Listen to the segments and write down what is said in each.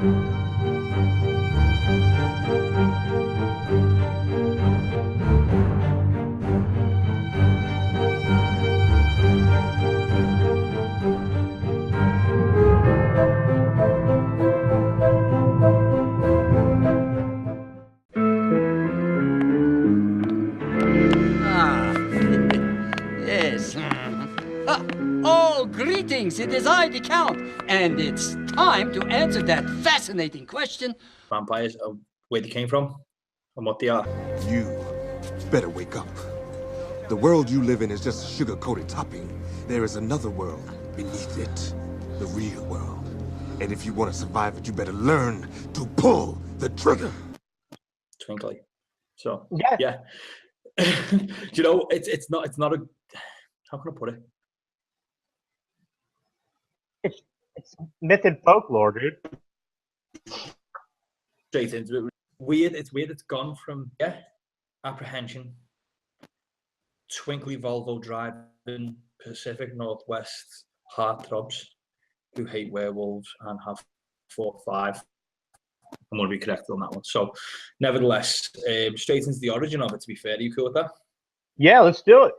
Yes. Oh, greetings. It is I, the Count, and it's time to answer that fascinating question. Vampires are where they came from and what they are. You better wake up. The world you live in is just a sugar-coated topping. There is another world beneath it, the real world. And if you want to survive it, you better learn to pull the trigger. Twinkly. So yeah. Do you know, it's not a, how can I put it? It's myth and folklore, dude. Straight into it. Weird. It's weird. It's gone from apprehension, twinkly Volvo driving Pacific Northwest heartthrobs who hate werewolves and have 4 or 5. I'm going to be correct on that one. So, nevertheless, straight into the origin of it. To be fair, are you cool with that? Yeah, let's do it.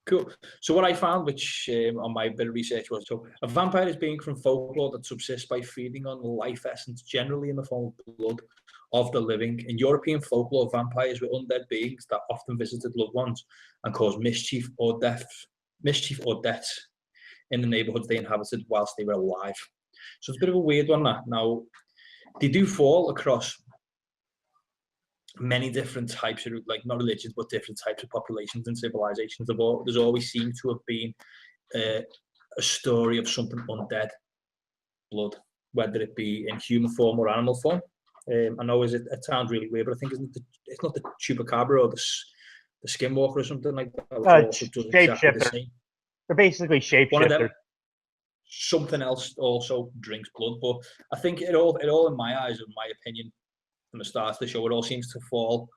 Cool. So what I found, which on my bit of research was, so a vampire is being from folklore that subsists by feeding on the life essence, generally in the form of blood, of the living. In European folklore, vampires were undead beings that often visited loved ones and caused mischief or death in the neighbourhoods they inhabited whilst they were alive. So it's a bit of a weird one, that. Now, they do fall across many different types of, like, not religions, but different types of populations and civilizations. There's always seemed to have been a story of something undead blood, whether it be in human form or animal form. I know it sounds really weird, but I think it's not the chupacabra or the skinwalker or something like that. Shapeshifter. They're basically shapeshifters. Something else also drinks blood, but I think it all in my eyes, in my opinion, from the start of the show, it all seems to fall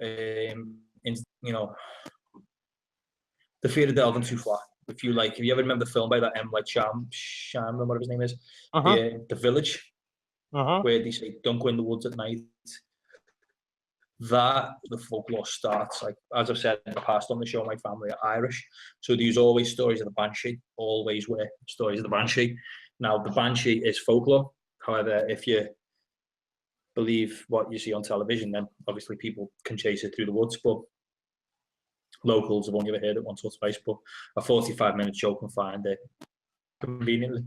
in, you know, the fear of delving too far. If you ever remember the film by that M. Night Shyamalan, whatever his name is, The Village, where they say don't go in the woods at night. That the folklore starts, like, as I've said in the past on the show, my family are Irish, so there's always stories of the banshee. Always were stories of the banshee. Now, the banshee is folklore. However, if you believe what you see on television, then obviously people can chase it through the woods, but locals have only ever heard it once or twice. But a 45-minute show can find it conveniently.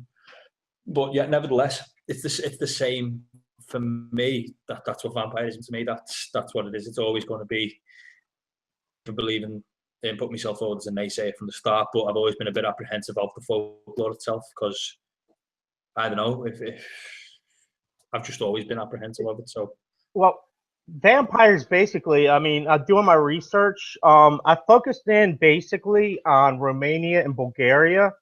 But yeah, nevertheless, it's the same for me. That's what vampirism to me. That's what it is. It's always going to be, for believing and put myself forward as a naysayer from the start. But I've always been a bit apprehensive of the folklore itself, because I don't know, if I've just always been apprehensive of it. So, well, vampires basically, I mean, doing my research, I focused in basically on Romania and Bulgaria.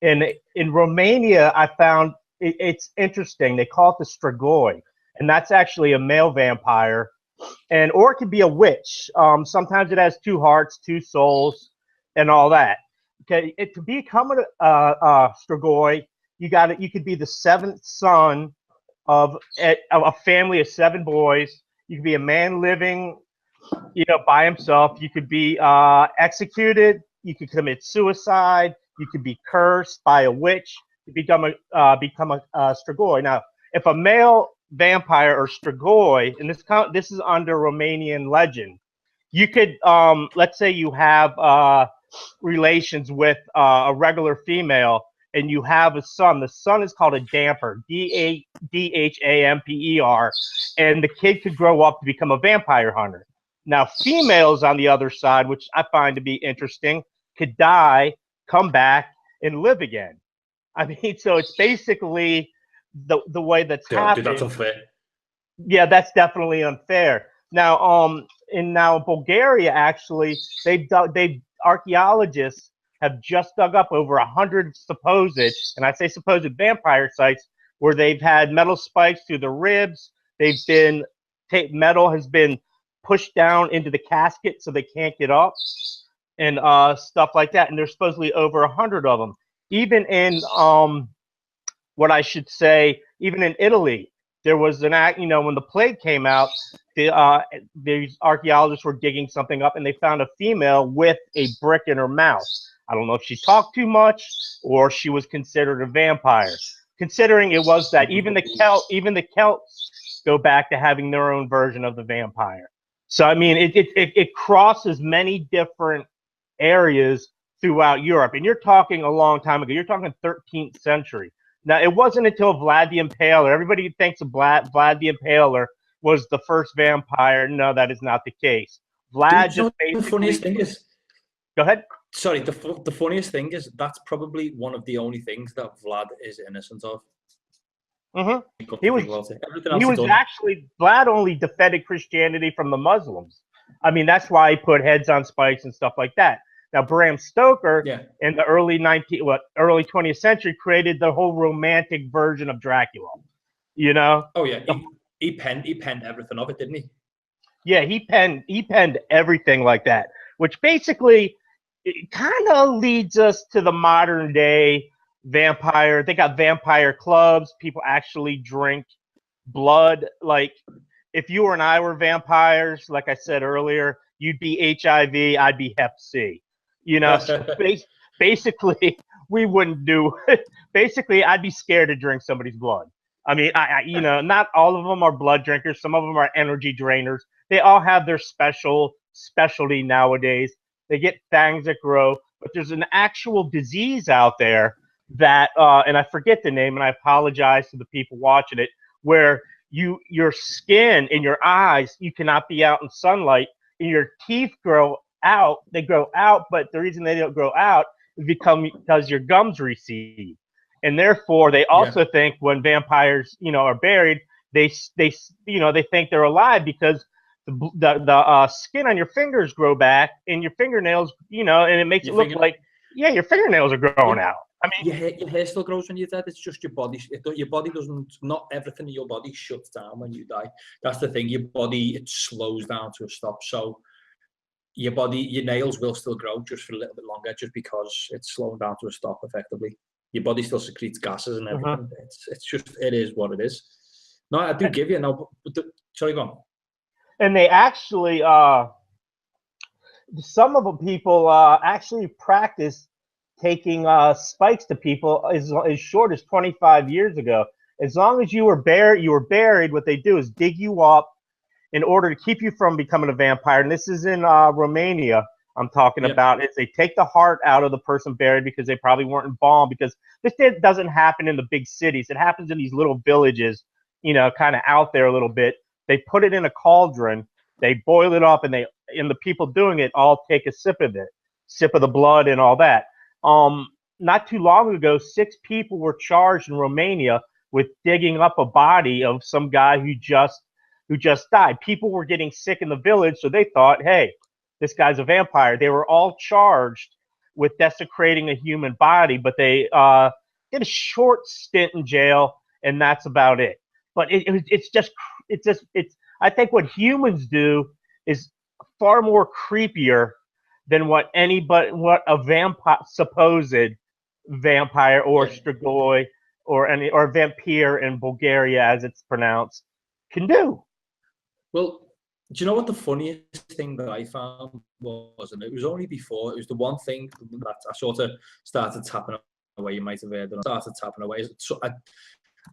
And in Romania, I found it's interesting. They call it the strigoi, and that's actually a male vampire, or it could be a witch. Sometimes it has 2 hearts, 2 souls, and all that. Okay, to become a strigoi, you could be the 7th son of a family of 7 boys. You could be a man living, by himself. You could be executed. You could commit suicide. You could be cursed by a witch to become a strigoi. Now, if a male vampire or strigoi, and this is under Romanian legend, you could, let's say you have relations with a regular female, and you have a son. The son is called a damper, Dhamper, and the kid could grow up to become a vampire hunter. Now, females on the other side, which I find to be interesting, could die, come back, and live again. I mean, so it's basically the way that's happening. Dude, that's unfair. Yeah, that's definitely unfair. Now, in Bulgaria, actually, archaeologists have just dug up over 100 supposed, and I say supposed, vampire sites where they've had metal spikes through the ribs. Metal has been pushed down into the casket so they can't get up, and stuff like that. And there's supposedly over 100 of them. Even in even in Italy, there was an act, when the plague came out, these archaeologists were digging something up and they found a female with a brick in her mouth. I don't know if she talked too much or she was considered a vampire. Considering it was that even the Celts go back to having their own version of the vampire. So I mean, it crosses many different areas throughout Europe, and you're talking a long time ago. You're talking 13th century. Now, it wasn't until Vlad the Impaler. Everybody thinks of Vlad the Impaler was the first vampire. No, that is not the case. Vlad just basically. The funniest thing is. Go ahead. Sorry, the funniest thing is that's probably one of the only things that Vlad is innocent of. Mm-hmm. He was actually, Vlad only defended Christianity from the Muslims. I mean, that's why he put heads on spikes and stuff like that. Now, Bram Stoker in the early 20th century created the whole romantic version of Dracula. Oh yeah, he penned everything of it, didn't he? Yeah, he penned everything like that, which basically it kind of leads us to the modern day vampire. They got vampire clubs. People actually drink blood. Like if you and I were vampires, like I said earlier, you'd be HIV, I'd be Hep C. So basically we wouldn't do it. Basically, I'd be scared to drink somebody's blood. I mean, not all of them are blood drinkers. Some of them are energy drainers. They all have their specialty nowadays. They get fangs that grow, but there's an actual disease out there that, and I forget the name, and I apologize to the people watching it, where your skin and your eyes, you cannot be out in sunlight, and your teeth grow out. They grow out, but the reason they don't grow out is because your gums recede, and therefore they also think when vampires, are buried, they think they're alive because the skin on your fingers grow back and your fingernails, and it makes it look like your fingernails are growing out. I mean, your hair still grows when you're dead. It's just your body. Your body doesn't. Not everything in your body shuts down when you die. That's the thing. Your body, it slows down to a stop. So your nails will still grow just for a little bit longer, just because it's slowing down to a stop. Effectively, your body still secretes gases and everything. It is what it is. No, I do give you now. Sorry, go on. And they actually, some of the people actually practice taking spikes to people as short as 25 years ago. As long as you were buried, what they do is dig you up in order to keep you from becoming a vampire. And this is in Romania I'm talking about. Is they take the heart out of the person buried because they probably weren't embalmed, because this doesn't happen in the big cities. It happens in these little villages, kind of out there a little bit. They put it in a cauldron, they boil it up, and the people doing it all take a sip of the blood and all that. Not too long ago, 6 people were charged in Romania with digging up a body of some guy who just died. People were getting sick in the village, so they thought, hey, this guy's a vampire. They were all charged with desecrating a human body, but they did a short stint in jail, and that's about it. But I think what humans do is far more creepier than what a supposed vampire or strigoi or vampire in Bulgaria, as it's pronounced, can do. Well, do you know what the funniest thing that I found was? And it was only before, it was the one thing that I sort of started tapping away. You might have heard it. I started tapping away. So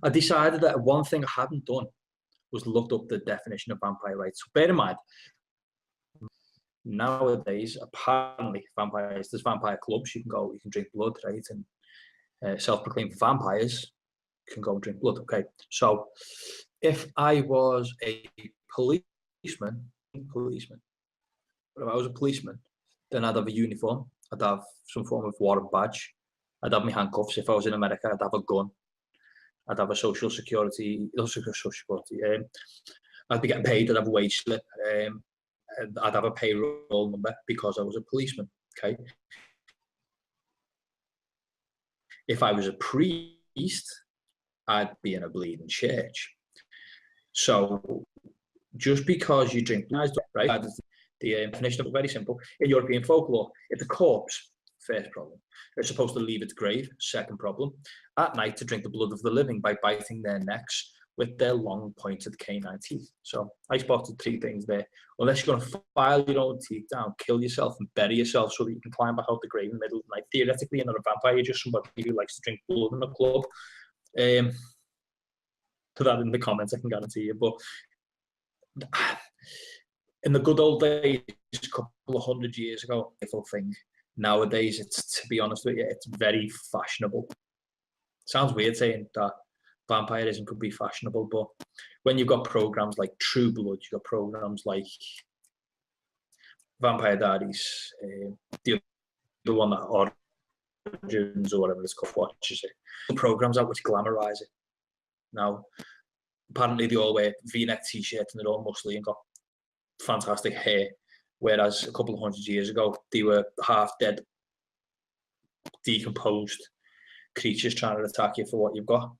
I decided that one thing I hadn't done was looked up the definition of vampire, right? So bear in mind, nowadays, apparently, there's vampire clubs. You can drink blood, right? And self-proclaimed vampires can go and drink blood. Okay, so if I was a policeman, if I was a policeman, then I'd have a uniform. I'd have some form of warrant badge. I'd have my handcuffs. If I was in America, I'd have a gun. I'd have a social security. I'd be getting paid. I'd have a wage slip. I'd have a payroll number because I was a policeman. Okay. If I was a priest, I'd be in a bleeding church. So just because you drink, right? The definition of it very simple. In European folklore, if the corpse, first problem, is supposed to leave its grave, second problem, at night to drink the blood of the living by biting their necks with their long pointed canine teeth. So I spotted 3 things there. Unless you're going to file your own teeth down, kill yourself and bury yourself so that you can climb back out the grave in the middle of the night. Theoretically, you're not a vampire, you're just somebody who likes to drink blood in a club. Put that in the comments, I can guarantee you. But in the good old days, a couple of 100 years ago, little thing. Nowadays, it's, to be honest with you, it's very fashionable. Sounds weird saying that vampirism could be fashionable, but when you've got programs like True Blood, you've got programs like Vampire Diaries, the one that Origins or whatever it's called, watches it. The programs out which glamorize it. Now, apparently they all wear V-neck t-shirts and they're all muscly and got fantastic hair, whereas a couple of 100 years ago they were half dead, decomposed creatures trying to attack you for what you've got.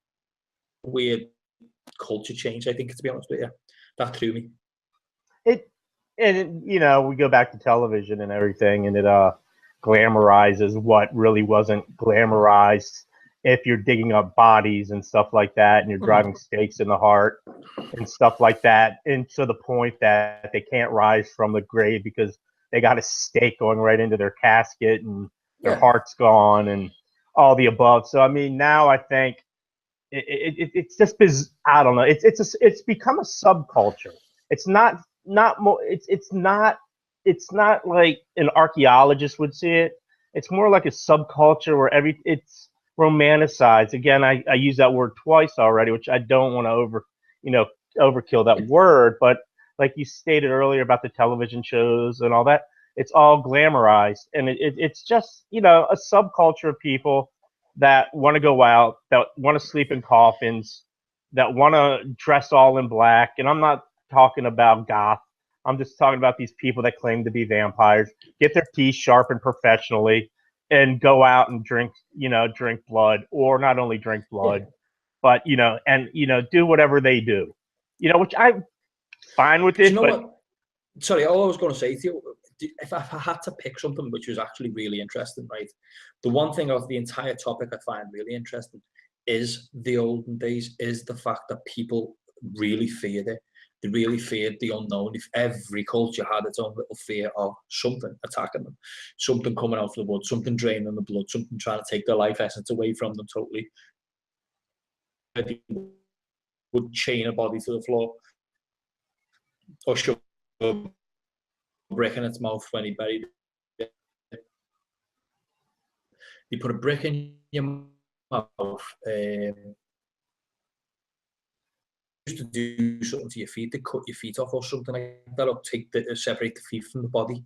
Weird culture change, I think, to be honest with you. That threw me. You know, we go back to television and everything, and it glamorizes what really wasn't glamorized. If you're digging up bodies and stuff like that, and you're driving stakes in the heart and stuff like that, and to the point that they can't rise from the grave because they got a stake going right into their casket and their heart's gone and all the above. So I mean, now I think it's just I don't know. It's become a subculture. It's not more. It's not like an archaeologist would see it. It's more like a subculture where it's romanticized. Again, I use that word twice already, which I don't want to overkill that word. But like you stated earlier about the television shows and all that, it's all glamorized, and it's just, you know, a subculture of people that want to go out, that want to sleep in coffins, that want to dress all in black. And I'm not talking about goth. I'm just talking about these people that claim to be vampires, get their teeth sharpened professionally, and go out and drink blood, or not only drink blood, but, do whatever they do, which I'm fine with it. You know what? Sorry, all I was going to say to you, if I had to pick something which was actually really interesting, right? The one thing of the entire topic I find really interesting is the olden days, is the fact that people really feared it. They really feared the unknown. If every culture had its own little fear of something attacking them, something coming out of the wood, something draining the blood, something trying to take their life essence away from them totally. They would chain a body to the floor or shove a brick in its mouth when he buried it. You put a brick in your mouth, used to do something to your feet, they cut your feet off or something like that, or separate the feet from the body,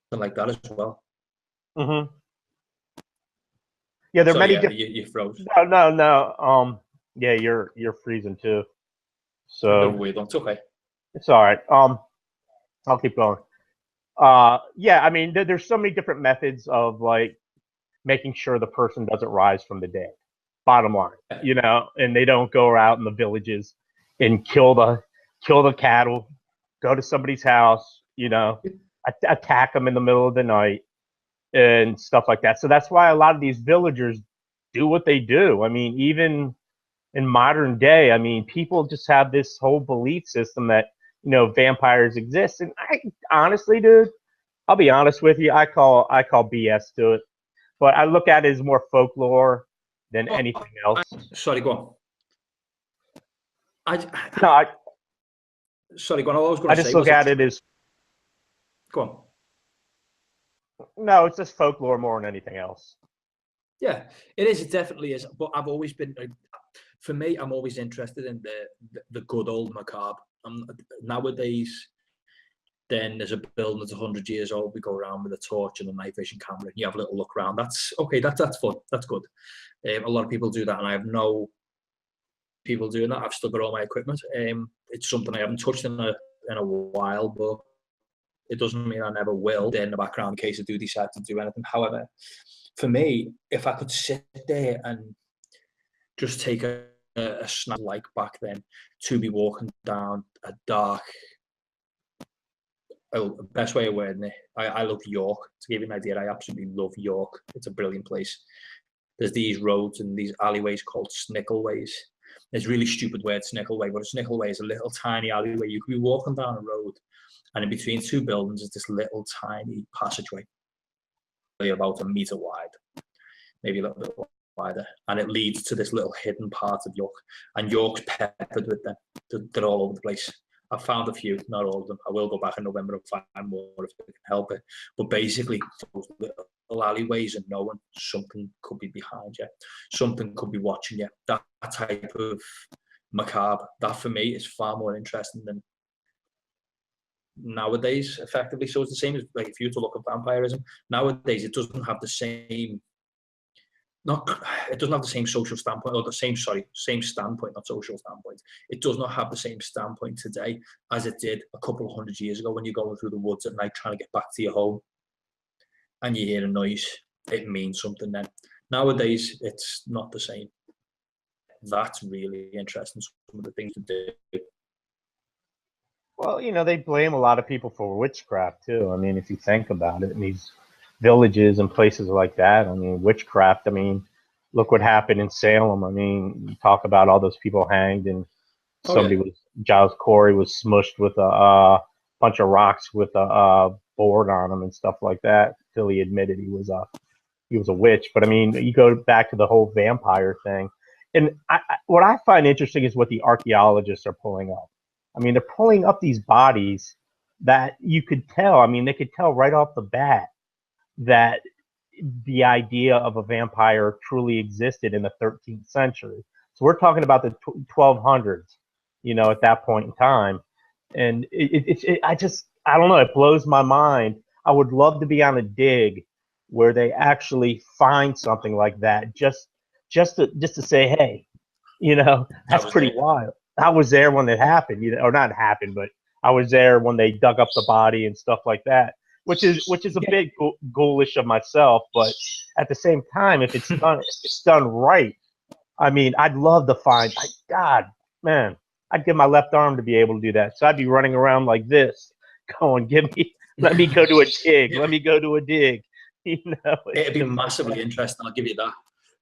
something like that as well. Mm-hmm. Yeah, there are many different. You froze. No. Yeah, you're freezing too. So weird one. It's okay. It's all right. I'll keep going. Yeah, I mean, there's so many different methods of like making sure the person doesn't rise from the dead. Bottom line, and they don't go out in the villages and kill the cattle, go to somebody's house, attack them in the middle of the night and stuff like that. So that's why a lot of these villagers do what they do. I mean, even in modern day, I mean, people just have this whole belief system that, vampires exist. And I honestly, dude, I'll be honest with you, I call BS to it. But I look at it as more folklore than anything else. Sorry, go on. Sorry, go on. All I was going to say, I just look at it as. Go on. No, it's just folklore more than anything else. Yeah, it is. It definitely is. But I've always been, for me, I'm always interested in the good old macabre. Nowadays, then there's a building that's 100 years old. We go around with a torch and a night vision camera, and you have a little look around. That's okay. That's fun. That's good. A lot of people do that, and I have no people doing that. I've still got all my equipment. It's something I haven't touched in a while, but it doesn't mean I never will. In the background, in case I do decide to do anything. However, for me, if I could sit there and just take a snap like back then, to be walking down a dark. Oh, best way of wording it. I love York. To give you an idea, I absolutely love York. It's a brilliant place. There's these roads and these alleyways called Snickleways, It's a really stupid word, Snickleway, but a Snickleway is a little tiny alleyway. You could be walking down a road, and in between two buildings is this little tiny passageway, about a metre wide, maybe a little bit wider, and it leads to this little hidden part of York, and York's peppered with them. They're all over the place. I've found a few, not all of them. I will go back in November and find more if I can help it. But basically, those little alleyways and knowing something could be behind you, something could be watching you. That type of macabre, that for me is far more interesting than nowadays, effectively. So it's the same as, like, if you were to look at vampirism, nowadays it doesn't have the same, it doesn't have the same social standpoint, or the same standpoint, not social standpoint. It does not have the same standpoint today as it did a couple of 100 years ago when you're going through the woods at night trying to get back to your home and you hear a noise. It means something then. Nowadays, it's not the same. That's really interesting, some of the things to do. Well, you know, they blame a lot of people for witchcraft too. I mean, if you think about it, in these villages and places like that, I mean, witchcraft, I mean, look what happened in Salem. I mean, you talk about all those people hanged, and Giles Corey was smushed with a bunch of rocks with a board on him and stuff like that, till he admitted he was a witch. But I mean, you go back to the whole vampire thing, and what I find interesting is what the archaeologists are pulling up. I mean, they're pulling up these bodies that you could tell. I mean, they could tell right off the bat that the idea of a vampire truly existed in the 13th century. So we're talking about the 1200s, you know, at that point in time. And I don't know, it blows my mind. I would love to be on a dig where they actually find something like that, just to say, hey, you know, that's pretty wild. I was there when it happened, you know, or not happened, but I was there when they dug up the body and stuff like that, which is a bit ghoulish of myself. But at the same time, if it's done right, I mean, I'd love to find. God, man, I'd give my left arm to be able to do that. So I'd be running around like this, going, let me go to a dig, let me go to a dig. You know, it'd be massively interesting. I'll give you that.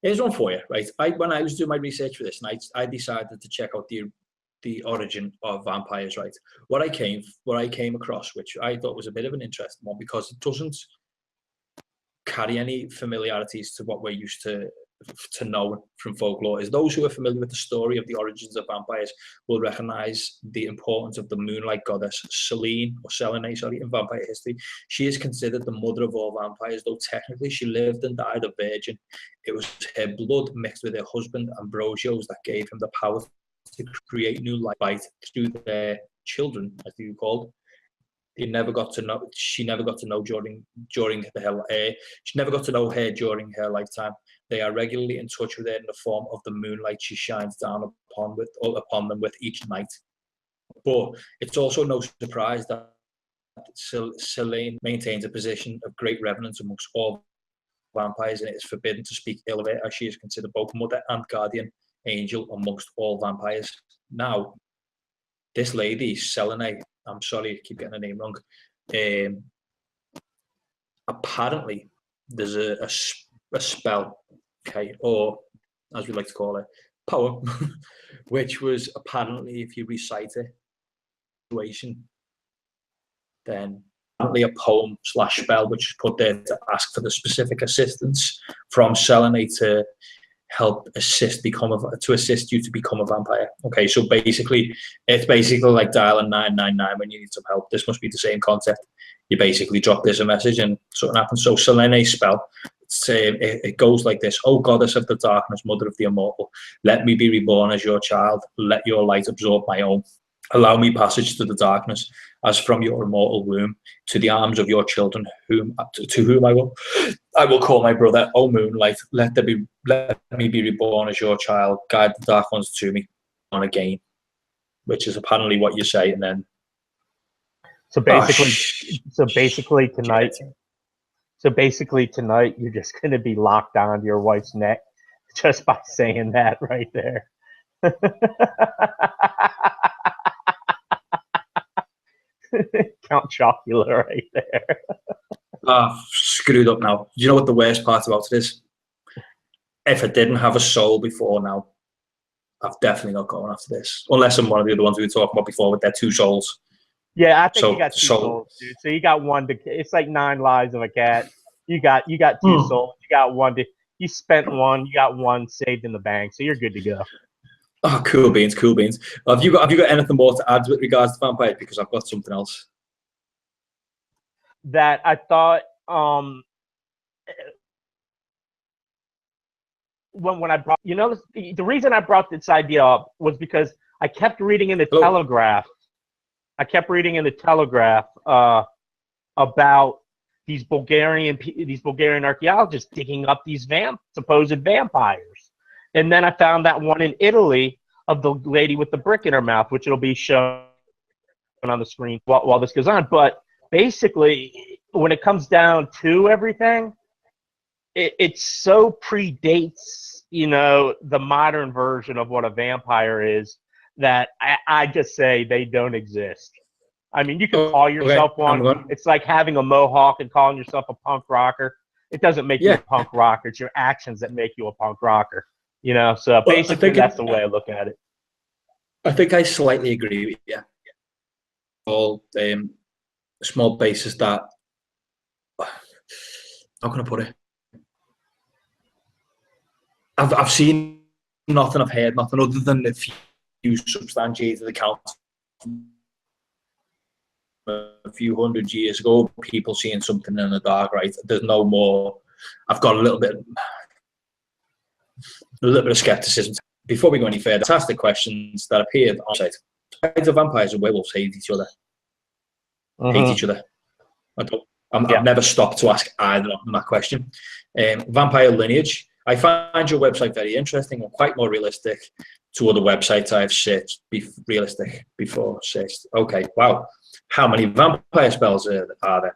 Here's one for you, right? When I was doing my research for this, and I decided to check out the origin of vampires, right? What I came across, which I thought was a bit of an interesting one, because it doesn't carry any familiarities to what we're used to know from folklore, is those who are familiar with the story of the origins of vampires will recognize the importance of the moonlight goddess Selene, or Selene, in vampire history. She is considered the mother of all vampires, though technically she lived and died a virgin. It was her blood mixed with her husband Ambrogio's that gave him the power to create new light through their children, as they were called. She never got to know her during her lifetime. They are regularly in touch with her in the form of the moonlight she shines down upon them with each night. But it's also no surprise that Selene maintains a position of great reverence amongst all vampires, and it is forbidden to speak ill of her, as she is considered both mother and guardian angel amongst all vampires. Now, this lady, Selene, I'm sorry, I keep getting her name wrong. Apparently, there's a spell, okay, or as we like to call it, poem, which was apparently, if you recite it, then apparently a poem / spell which is put there to ask for the specific assistance from Selene to help assist you to become a vampire. Okay, so basically, it's basically like dialing 999 when you need some help. This must be the same concept. You basically drop this a message and something happens. So Selene's spell, it goes like this: "O goddess of the darkness, mother of the immortal, let me be reborn as your child. Let your light absorb my own. Allow me passage to the darkness, as from your immortal womb, to the arms of your children, to whom I will call my brother. O moonlight, let me be reborn as your child. Guide the dark ones to me on again," which is apparently what you say, and then. So basically tonight, you're just going to be locked onto your wife's neck just by saying that right there. Count Chocula right there. Screwed up now. Do you know what the worst part about it is? If I didn't have a soul before now, I've definitely not going after this, unless I'm one of the other ones we were talking about before with their 2 souls. Yeah, I think So- you got 2 so- souls, dude. So you got one to. It's like 9 lives of a cat. You got 2 souls. You got one to. You spent one. You got one saved in the bank, so you're good to go. Oh, cool beans, cool beans. Have you got anything more to add with regards to vampires? Because I've got something else. That I thought when I brought, the reason I brought this idea up was because I kept reading in the Hello? Telegraph. I kept reading in the Telegraph about these Bulgarian archaeologists digging up these supposed vampires, and then I found that one in Italy of the lady with the brick in her mouth, which it'll be shown on the screen while this goes on. But basically, when it comes down to everything, it so predates, the modern version of what a vampire is that I just say they don't exist. I mean, you can call yourself one. It's like having a mohawk and calling yourself a punk rocker. It doesn't make you a punk rocker. It's your actions that make you a punk rocker. So basically that's the way I look at it. I think I slightly agree with you. All small basis that, how can I put it? I've seen nothing, I've heard nothing other than a few substantiated accounts a few hundred years ago, people seeing something in the dark, right? There's no more. I've got a little bit of skepticism. Before we go any further, ask the questions that appeared on site. The vampires and werewolves hate each other. Hate each other. I've never stopped to ask either of them that question. Vampire lineage. I find your website very interesting and quite more realistic to other websites I've searched. Realistic before searched. Okay, wow. How many vampire spells are there?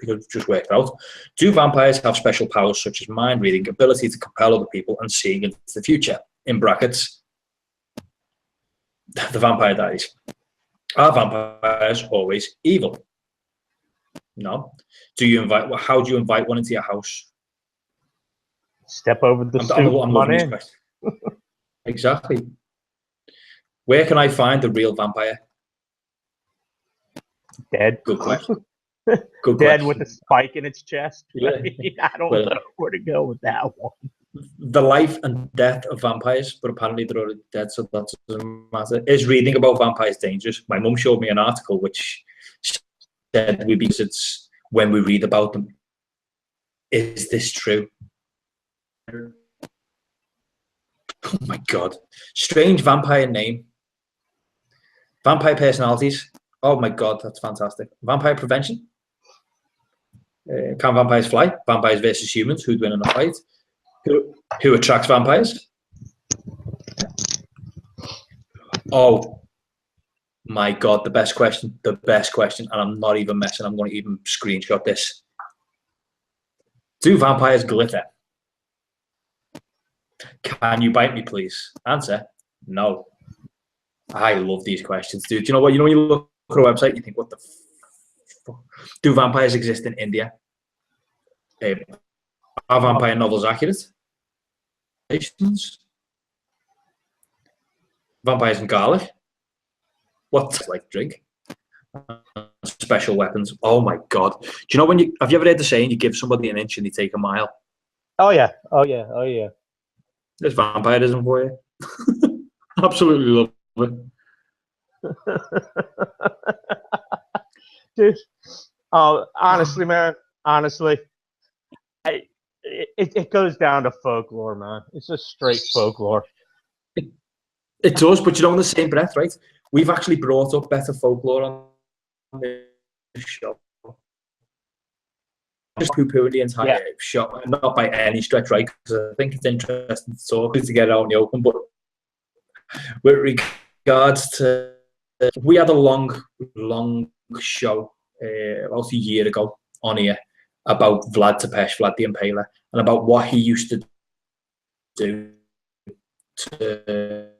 Because just worked out. Do vampires have special powers such as mind reading, ability to compel other people, and seeing into the future? In brackets, the vampire dies. Are vampires always evil? No. How do you invite one into your house? Step over the stoop. I'm loving these questions. Exactly. Where can I find the real vampire? Dead. Good question. Good dead question. With a spike in its chest. Yeah. I don't know where to go with that one. The life and death of vampires, but apparently they're already dead, so that doesn't matter. Is reading about vampires dangerous? My mum showed me an article which said because it's when we read about them. Is this true? Oh my god. Strange vampire name. Vampire personalities. Oh my god, that's fantastic. Vampire prevention. Can vampires fly? Vampires versus humans. Who'd win in a fight? Who attracts vampires? Oh my god, the best question, and I'm not even messing. I'm going to even screenshot this. Do vampires glitter? Can you bite me, please? Answer: no. I love these questions, dude. You know what? You know when you look at a website, you think, what the fuck? Do vampires exist in India? Are vampire novels accurate? Vampires and garlic? What's like drink? Special weapons. Oh my god! Do you know have you ever heard the saying, you give somebody an inch and they take a mile? Oh yeah, oh yeah, oh yeah. There's vampirism for you. Absolutely love it. Dude, honestly, man, honestly, it goes down to folklore, man. It's just straight folklore. It does, but you know, in the same breath, right? We've actually brought up better folklore on this show. Just poo-poo the entire show, not by any stretch, right? Because I think it's interesting to talk to get it out in the open. But with regards to, we had a long show about a year ago on here about Vlad Tepes, Vlad the Impaler, and about what he used to do to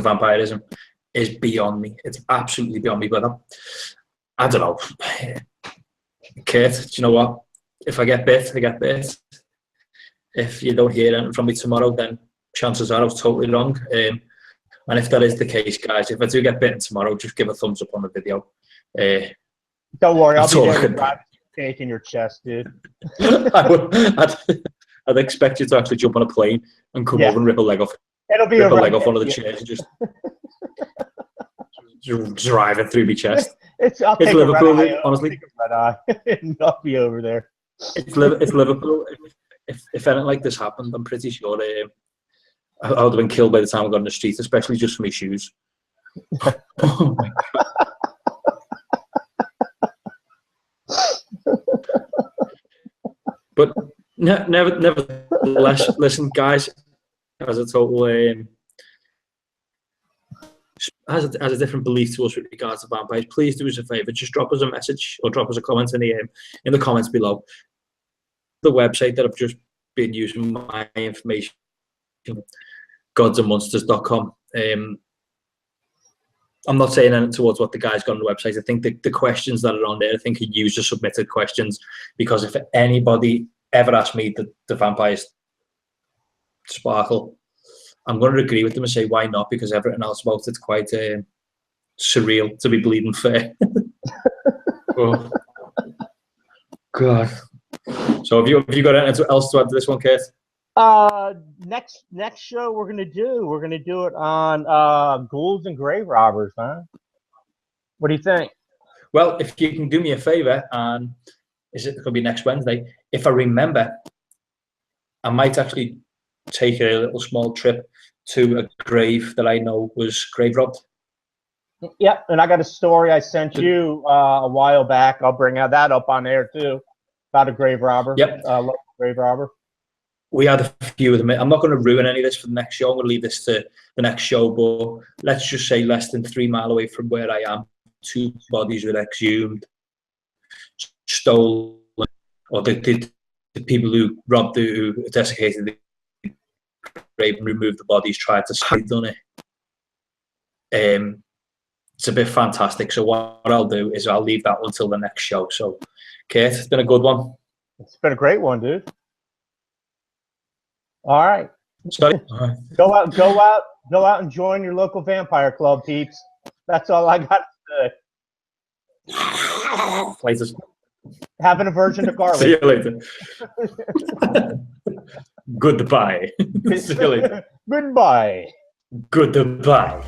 vampirism is beyond me. It's absolutely beyond me, brother. I don't know. Kurt, do you know what? If I get bit, I get bit. If you don't hear anything from me tomorrow, then chances are I was totally wrong. And if that is the case, guys, if I do get bitten tomorrow, just give a thumbs up on the video. Don't worry, I'll be there could... with a stake in your chest, dude. I'd expect you to actually jump on a plane and come over and rip a leg off. It'll be rip a leg off one of the chairs and just drive it through my chest. It's Liverpool, honestly. Take a red eye and I'll be over there. It's Liverpool. If anything like this happened, I'm pretty sure I would have been killed by the time I got in the street, especially just for my shoes. Oh my God. But nevertheless, listen, guys, as a total has a different belief to us with regards to vampires, please do us a favour, just drop us a message or drop us a comment in the comments below. The website that I've just been using my information, godsandmonsters.com. I'm not saying anything towards what the guys got on the website. I think the questions that are on there, I think are user submitted questions, because if anybody ever asked me the vampires sparkle, I'm going to agree with them and say why not, because everything else about it's quite surreal, to be bleeding fair. Oh God. So have you got anything else to add to this one, Kurt? Next show we're gonna do it on ghouls and grave robbers, man. What do you think? Well, if you can do me a favor, and is it going to be next Wednesday? If I remember, I might actually take a little small trip to a grave that I know was grave robbed. Yep, and I got a story I sent you a while back. I'll bring that up on air too, about a grave robber. Yep, local grave robber. We had a few of them. I'm not going to ruin any of this for the next show. I'm going to leave this to the next show. But let's just say less than 3 miles away from where I am, 2 bodies were exhumed, stolen, or the people who robbed, who desiccated the grave and removed the bodies, tried to hide on it. It's a bit fantastic. So what I'll do is I'll leave that until the next show. So, Kate, it's been a good one. It's been a great one, dude. All right. Sorry. Go out and join your local vampire club, peeps. That's all I got to say. Later. Have an aversion to garlic. See you later. Goodbye. See you later. Goodbye. Goodbye.